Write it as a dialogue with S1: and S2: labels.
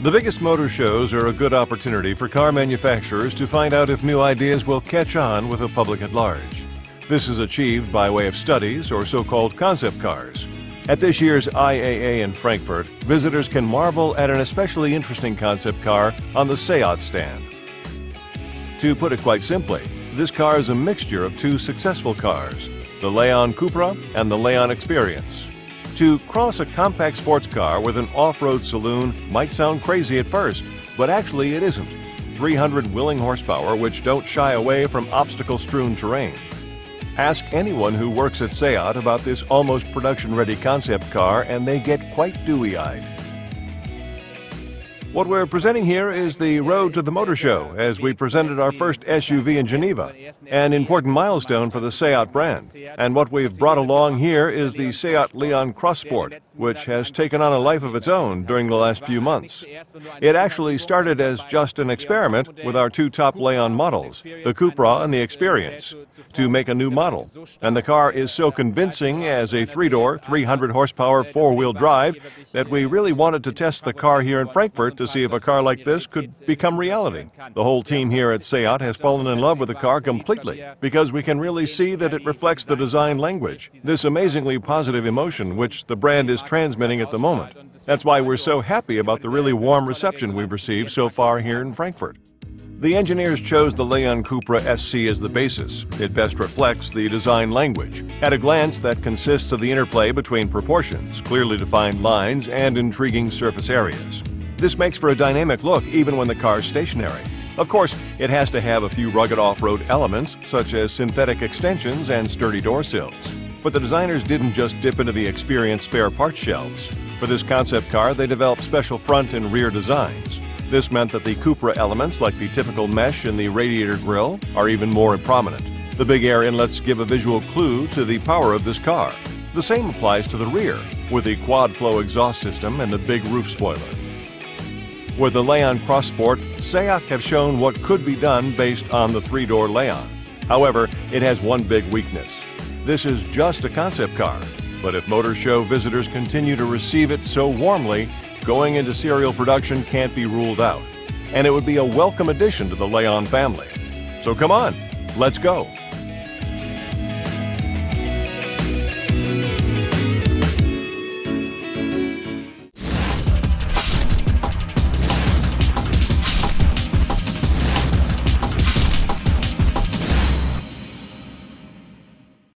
S1: The biggest motor shows are a good opportunity for car manufacturers to find out if new ideas will catch on with the public at large. This is achieved by way of studies or so-called concept cars. At this year's IAA in Frankfurt, visitors can marvel at an especially interesting concept car on the SEAT stand. To put it quite simply, this car is a mixture of two successful cars, the Leon Cupra and the Leon Experience. To cross a compact sports car with an off-road saloon might sound crazy at first, but actually it isn't. 300 willing horsepower which don't shy away from obstacle-strewn terrain. Ask anyone who works at SEAT about this almost production-ready concept car and they get quite dewy-eyed. What we're presenting here is the Road to the Motor Show, as we presented our first SUV in Geneva, an important milestone for the SEAT brand. And what we've brought along here is the SEAT Leon Cross Sport, which has taken on a life of its own during the last few months. It actually started as just an experiment with our two top Leon models, the Cupra and the Experience, to make a new model. And the car is so convincing as a three-door, 300 horsepower four-wheel drive that we really wanted to test the car here in Frankfurt to see if a car like this could become reality. The whole team here at SEAT has fallen in love with the car completely because we can really see that it reflects the design language, this amazingly positive emotion which the brand is transmitting at the moment. That's why we're so happy about the really warm reception we've received so far here in Frankfurt. The engineers chose the Leon Cupra SC as the basis. It best reflects the design language. At a glance, that consists of the interplay between proportions, clearly defined lines, and intriguing surface areas. This makes for a dynamic look even when the car's stationary. Of course, it has to have a few rugged off-road elements, such as synthetic extensions and sturdy door sills. But the designers didn't just dip into the Experience spare parts shelves. For this concept car, they developed special front and rear designs. This meant that the Cupra elements, like the typical mesh in the radiator grille, are even more prominent. The big air inlets give a visual clue to the power of this car. The same applies to the rear, with the quad-flow exhaust system and the big roof spoiler. With the Leon Cross Sport, SEAT have shown what could be done based on the three-door Leon. However, it has one big weakness. This is just a concept car, but if motor show visitors continue to receive it so warmly, going into serial production can't be ruled out. And it would be a welcome addition to the Leon family. So come on, let's go!